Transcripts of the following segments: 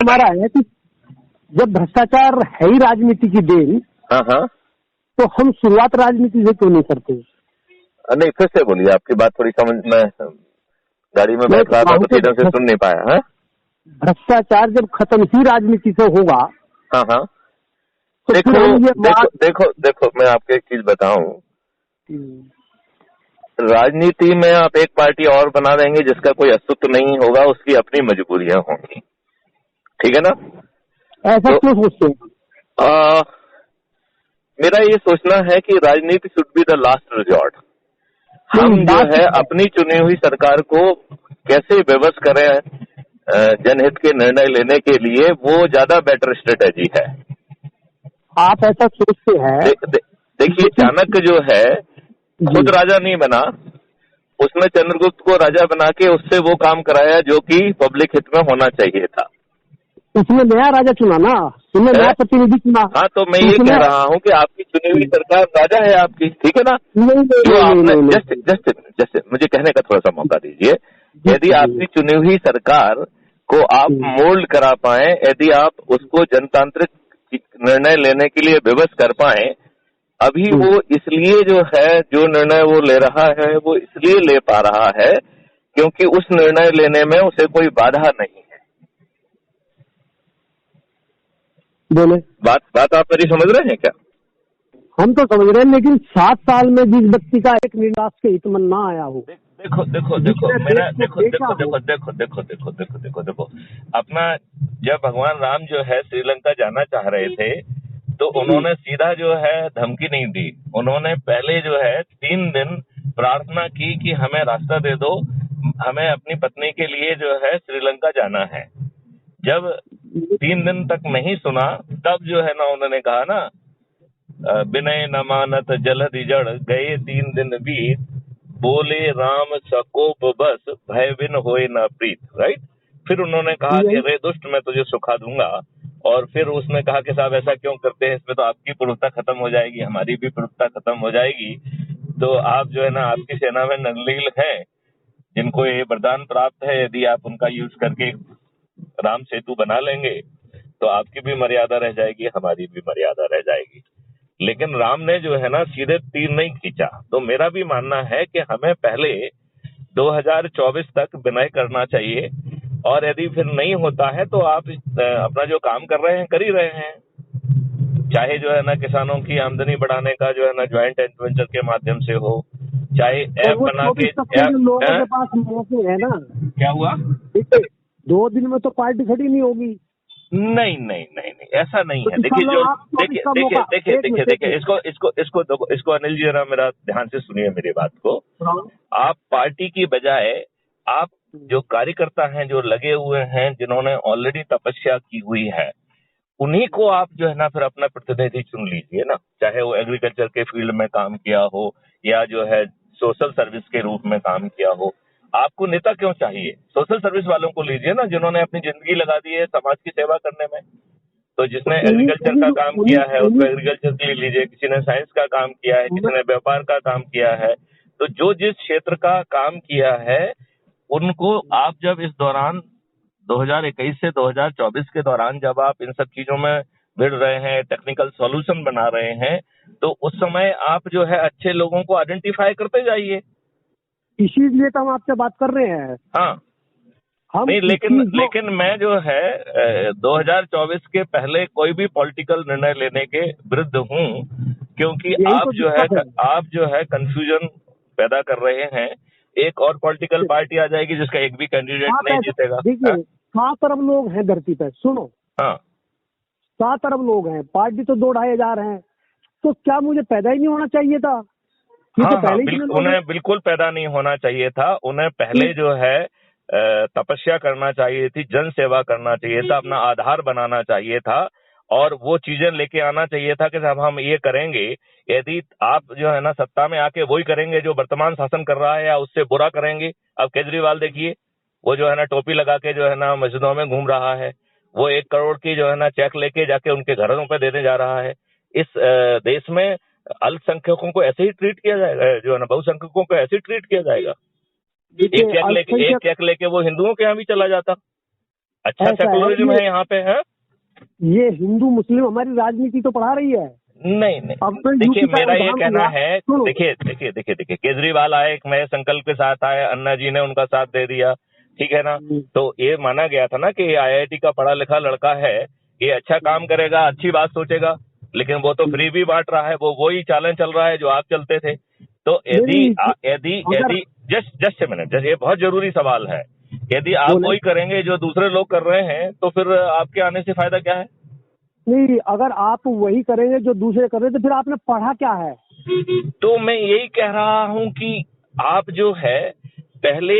हमारा है कि जब भ्रष्टाचार है ही राजनीति की देन, हाँ हाँ, तो हम शुरुआत राजनीति से क्यों नहीं करते? नहीं फिर से बोलिए, आपकी बात थोड़ी समझ में, गाड़ी में बैठ रहा था तो ठीक से सुन नहीं पाया है। भ्रष्टाचार जब खत्म ही राजनीति से होगा, हाँ हाँ, तो देखो मैं आपको एक चीज बताऊं, राजनीति में आप एक पार्टी और बना देंगे जिसका कोई अस्तित्व नहीं होगा, उसकी अपनी मजबूरियां होंगी, ठीक है ना? ऐसा क्यों सोचते हैं? मेरा ये सोचना है कि राजनीति should be the last resort. हम जो है अपनी चुनी हुई सरकार को कैसे विवश करें जनहित के निर्णय लेने के लिए, वो ज्यादा बेटर स्ट्रेटेजी है। आप ऐसा सोचते हैं? देखिए, चाणक्य जो है खुद राजा नहीं बना, उसने चंद्रगुप्त को राजा बना के उससे वो काम कराया जो कि पब्लिक हित में होना चाहिए था। उसने नया राजा चुना ना, उसने नया प्रतिनिधि चुना। हाँ, तो मैं ये कह रहा हूँ कि आपकी चुनी हुई सरकार राजा है आपकी, ठीक है ना? जो आपने जस्ट मुझे कहने का थोड़ा सा मौका दीजिए। यदि आपकी चुनी हुई सरकार को आप मोल्ड करा पाए, यदि आप उसको जनतांत्रिक निर्णय लेने के लिए विवश कर पाए, अभी वो इसलिए जो है, जो निर्णय वो ले रहा है वो इसलिए ले पा रहा है क्योंकि उस निर्णय लेने में उसे कोई बाधा नहीं है। बोले बात आप मेरी समझ रहे हैं क्या? हम तो समझ रहे हैं, लेकिन 7 साल में जिस व्यक्ति का एक निर्वास के हित में ना आया हो। देखो अपना, जब भगवान राम जो है श्रीलंका जाना चाह रहे थे तो उन्होंने सीधा जो है धमकी नहीं दी, उन्होंने पहले जो है 3 दिन प्रार्थना की कि हमें रास्ता दे दो, हमें अपनी पत्नी के लिए जो है श्रीलंका जाना है। जब 3 दिन तक नहीं सुना, तब जो है ना उन्होंने कहा ना, विनय न मानत जलधि जड़, गए 3 दिन बीत, बोले राम सकोप बस, भय बिन होए न प्रीत। राइट? फिर उन्होंने कहा कि रे दुष्ट, मैं तुझे सुखा दूंगा। और फिर उसने कहा कि साहब ऐसा क्यों करते हैं, इसमें तो आपकी प्रभुता खत्म हो जाएगी, हमारी भी प्रभुता खत्म हो जाएगी। तो आप जो है ना, आपकी सेना में नरलील हैं जिनको ये वरदान प्राप्त है, यदि आप उनका यूज करके राम सेतु बना लेंगे तो आपकी भी मर्यादा रह जाएगी, हमारी भी मर्यादा रह जाएगी। लेकिन राम ने जो है ना सीधे तीर नहीं खींचा। तो मेरा भी मानना है कि हमें पहले 2024 तक विनय करना चाहिए, और यदि फिर नहीं होता है तो आप अपना जो काम कर रहे हैं कर ही रहे हैं, चाहे जो है ना किसानों की आमदनी बढ़ाने का जो है ना ज्वाइंट वेंचर के माध्यम से हो, चाहे ऐप बना के लोगों के पास मौके है ना। क्या हुआ? 2 दिन में तो पार्टी खड़ी नहीं होगी। नहीं, ऐसा नहीं है। देखिए, इसको अनिल जी जरा मेरा ध्यान से सुनिए मेरी बात को। आप पार्टी की बजाय आप जो कार्यकर्ता हैं, जो लगे हुए हैं, जिन्होंने ऑलरेडी तपस्या की हुई है, उन्हीं को आप जो है ना फिर अपना प्रतिनिधि चुन लीजिए ना। चाहे वो एग्रीकल्चर के फील्ड में काम किया हो या जो है सोशल सर्विस के रूप में काम किया हो। आपको नेता क्यों चाहिए? सोशल सर्विस वालों को लीजिए ना, जिन्होंने अपनी जिंदगी लगा दी है समाज की सेवा करने में। तो जिसने एग्रीकल्चर का काम किया है उसको एग्रीकल्चर के लिए लीजिए, किसी ने साइंस का काम किया है, किसी ने व्यापार का काम किया है। तो जो जिस क्षेत्र का काम किया है उनको आप जब इस दौरान 2021 से 2024 के दौरान जब आप इन सब चीजों में भिड़ रहे हैं, टेक्निकल सॉल्यूशन बना रहे हैं, तो उस समय आप जो है अच्छे लोगों को आइडेंटिफाई करते जाइए। इसीलिए तो हम आपसे बात कर रहे हैं। हाँ, नहीं, लेकिन मैं जो है 2024 के पहले कोई भी पॉलिटिकल निर्णय लेने के विरुद्ध हूँ, क्योंकि आप जो है कंफ्यूजन पैदा कर रहे हैं। एक और पॉलिटिकल पार्टी आ जाएगी जिसका एक भी कैंडिडेट नहीं जीतेगा। देखिए 7 अरब लोग हैं धरती पर, सुनो। हाँ, 7 अरब लोग हैं, पार्टी तो 2-2.5 हैं, तो क्या मुझे पैदा ही नहीं होना चाहिए था? उन्हें बिल्कुल पैदा नहीं होना चाहिए था। उन्हें पहले जो है तपस्या करना चाहिए थी, जन सेवा करना चाहिए था, अपना आधार बनाना चाहिए था, और वो चीजें लेके आना चाहिए था कि साहब हम ये करेंगे। यदि आप जो है ना सत्ता में आके वही करेंगे जो वर्तमान शासन कर रहा है या उससे बुरा करेंगे। अब केजरीवाल देखिए, वो जो है ना टोपी लगा के जो है ना मस्जिदों में घूम रहा है, वो 1 करोड़ की जो है ना चेक लेके जाके उनके घरों पे देने जा रहा है। इस देश में अल्पसंख्यकों को ऐसे ही ट्रीट किया जाएगा, जो है ना बहुसंख्यकों को ऐसे ही ट्रीट किया जाएगा। एक चेक लेके वो हिंदुओं के यहाँ भी चला जाता। अच्छा ऐसा है सेकुलरिज्म ये है यहाँ पे है? ये हिंदू मुस्लिम हमारी राजनीति तो पढ़ा रही है। नहीं नहीं, अब मैं देखिए यूपी का मेरा ये उदाहरण कहना दूंगा, है, सुनो। देखिए केजरीवाल आए, एक नए संकल्प के साथ आए, अन्ना जी ने उनका साथ दे दिया, ठीक है ना। तो ये माना गया था ना कि ये आईआईटी का पढ़ा लिखा लड़का है, ये अच्छा काम करेगा, अच्छी बात सोचेगा, लेकिन वो तो फ्री भी बांट रहा है, वो वही चालन चल रहा है जो आप चलते थे। तो यदि यदि अगर यदि जस्ट ए मिनट, ये बहुत जरूरी सवाल है। यदि आप बोले वही करेंगे जो दूसरे लोग कर रहे हैं, तो फिर आपके आने से फायदा क्या है? नहीं, अगर आप वही करेंगे जो दूसरे कर रहे थे, फिर आपने पढ़ा क्या है? तो मैं यही कह रहा हूं कि आप जो है पहले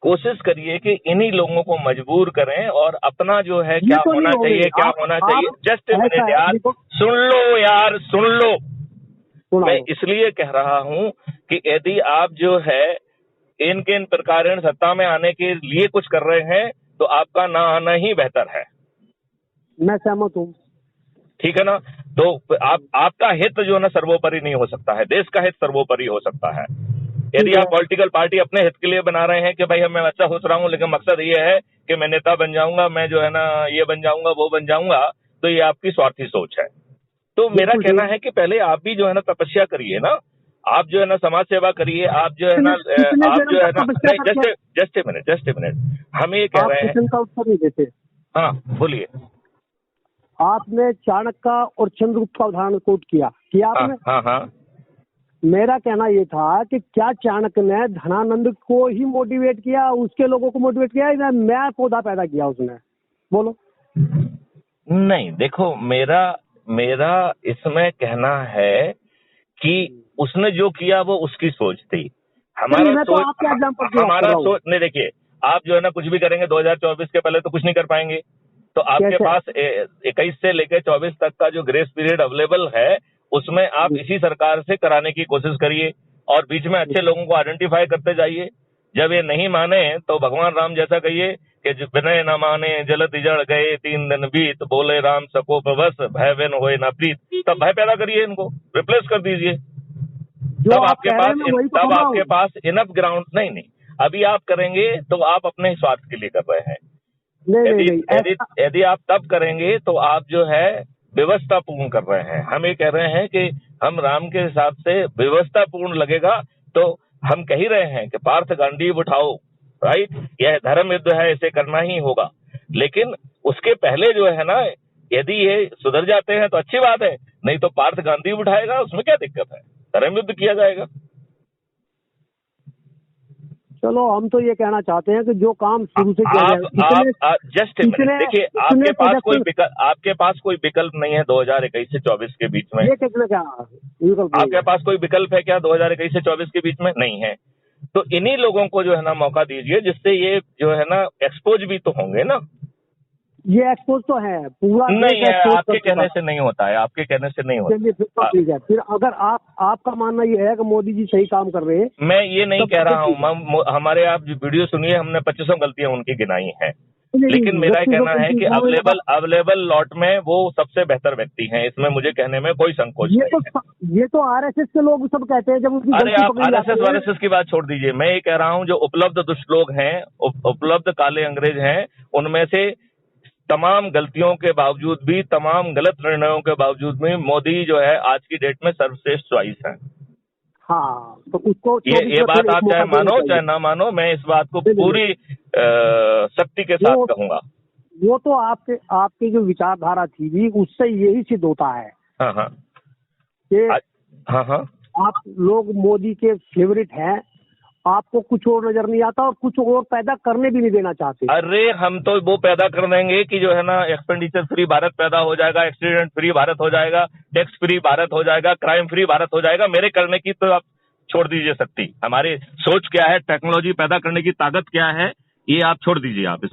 कोशिश करिए कि इन्हीं लोगों को मजबूर करें और अपना जो है ये क्या तो होना नहीं होंगे। चाहिए, क्या आप होना चाहिए। जस्ट ए ऐसा मिनट है, यार, देखो सुन लो यार, सुन लो। मैं सुनाओ। इसलिए कह रहा हूं कि यदि आप जो है इन प्रकार सत्ता में आने के लिए कुछ कर रहे हैं, तो आपका ना आना ही बेहतर है, मैं सहमत हूँ। ठीक है ना। तो आपका हित जो है ना सर्वोपरि नहीं हो सकता है, देश का हित सर्वोपरि हो सकता है। यदि ठीक आप है। पॉलिटिकल पार्टी अपने हित के लिए बना रहे हैं कि भाई मैं अच्छा सोच रहा हूं, लेकिन मकसद ये है कि मैं नेता बन जाऊंगा, मैं जो है ना ये बन जाऊंगा, वो बन जाऊंगा, तो ये आपकी स्वार्थी सोच है। तो मेरा बिल्कुल कहना ठीक। है कि पहले आप भी जो है ना तपस्या करिए ना, आप जो है ना समाज सेवा करिए, आप जो है ना कितने आप जन्म जो है तक ना तपस्या नहीं, करके जस्ट ए मिनट, हम ये कह आप रहे हैं। क्वेश्चन का उत्तर नहीं देते। हाँ बोलिए। आपने चाणक्य और चंद्रगुप्त का उदाहरण कोट किया हाँ आपने। हाँ हाँ। मेरा कहना ये था कि क्या चाणक्य ने धनानंद को ही मोटिवेट किया, उसके लोगों को मोटिवेट किया, या नया पौधा पैदा किया उसने? बोलो। नहीं, देखो मेरा इसमें कहना है कि उसने जो किया वो उसकी सोच थी। नहीं, मैं तो आपके एग्जाम्पल की बात कर हमारा रहा हूँ। सोच नहीं, देखिए आप जो है ना कुछ भी करेंगे 2024 के पहले तो कुछ नहीं कर पाएंगे। तो आपके कैसे? पास 21 से लेकर 24 तक का जो ग्रेस पीरियड अवेलेबल है, उसमें आप इसी सरकार से कराने की कोशिश करिए और बीच में अच्छे लोगों को आइडेंटिफाई करते जाइए। जब ये नहीं माने तो भगवान राम जैसा कहिए कि विनय न माने जलत जड़ गए 3 दिन बीत, बोले राम सको बस भय बिन होए ना प्रीत। तब भय पैदा करिए, इनको रिप्लेस कर दीजिए। जो तब आप आपके कह रहे हैं मैं वही तो तब कर रहा आपके हूँ। पास इनफ ग्राउंड नहीं, अभी आप करेंगे तो आप अपने स्वार्थ के लिए कर रहे हैं। नहीं नहीं यदि नहीं, यदि ऐसा यदि आप तब करेंगे तो आप जो है व्यवस्था पूर्ण कर रहे हैं। हम ये कह रहे हैं कि हम राम के हिसाब से व्यवस्था पूर्ण लगेगा, तो हम कह ही रहे हैं कि पार्थ गांडीव उठाओ, राइट, यह धर्म युद्ध है, इसे करना ही होगा। लेकिन उसके पहले जो है ना, यदि ये सुधर जाते हैं तो अच्छी बात है, नहीं तो पार्थ गांधी उठाएगा, उसमें क्या दिक्कत है, धर्म युद्ध किया जाएगा। चलो, हम तो ये कहना चाहते हैं कि जो काम शुरू से किया जाए। आप जस्ट ए मिनट, देखिए आपके पास कोई विकल्प नहीं है 2021 से 24 के बीच में। ये कितना क्या विकल्प आपके पास कोई विकल्प है क्या 2021 से 24 के बीच में? नहीं है। तो इन्हीं लोगों को जो है ना मौका दीजिए, जिससे ये जो है ना एक्सपोज भी तो होंगे ना। ये एक्सपोज तो है, पूरा नहीं है, एक्सपोज आपके कहने से नहीं होता है, आपके कहने से नहीं होता। चलिए फिर तो ठीक है। फिर अगर आपका मानना ये है कि मोदी जी सही काम कर रहे हैं, मैं ये नहीं कह रहा हूँ, हमारे आप वीडियो सुनिए, हमने 25 गलतियां उनकी गिनाई हैं, लेकिन मेरा कहना है कि अवेलेबल लॉट में वो सबसे बेहतर व्यक्ति हैं, इसमें मुझे कहने में कोई संकोच नहीं है। ये तो आरएसएस के लोग सब कहते हैं जब उनकी अरे आप आरएसएस की बात छोड़ दीजिए, मैं ये कह रहा हूँ जो उपलब्ध दुष्ट लोग हैं, उपलब्ध काले अंग्रेज हैं, उनमें से तमाम गलतियों के बावजूद भी, तमाम गलत निर्णयों के बावजूद भी मोदी जो है आज की डेट में सर्वश्रेष्ठ चॉइस है। हाँ, तो उसको ये बात आप चाहे मानो चाहे ना मानो, मैं इस बात को पूरी शक्ति के साथ कहूंगा। वो तो आपकी जो विचारधारा थी भी, उससे यही सिद्ध होता है। हाँ हाँ हाँ, आप लोग मोदी के फेवरेट हैं, आपको कुछ और नजर नहीं आता और कुछ और पैदा करने भी नहीं देना चाहते। अरे हम तो वो पैदा कर देंगे कि जो है ना एक्सपेंडिचर फ्री भारत पैदा हो जाएगा, एक्सीडेंट फ्री भारत हो जाएगा, टैक्स फ्री भारत हो जाएगा, क्राइम फ्री भारत हो जाएगा। मेरे करने की तो आप छोड़ दीजिए शक्ति, हमारी सोच क्या है, टेक्नोलॉजी पैदा करने की ताकत क्या है, ये आप छोड़ दीजिए, आप इस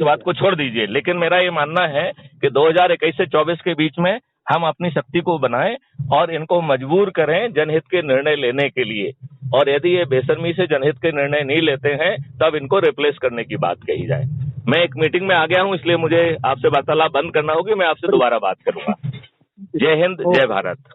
बात को छोड़ दीजिए। लेकिन मेरा ये मानना है कि 2021 से 24 के बीच में हम अपनी शक्ति को बनाएं और इनको मजबूर करें जनहित के निर्णय लेने के लिए। और यदि ये बेशर्मी से जनहित के निर्णय नहीं लेते हैं, तब इनको रिप्लेस करने की बात कही जाए। मैं एक मीटिंग में आ गया हूं, इसलिए मुझे आपसे वार्तालाप बंद करना होगी, मैं आपसे दोबारा बात करूंगा। जय हिंद, जय भारत।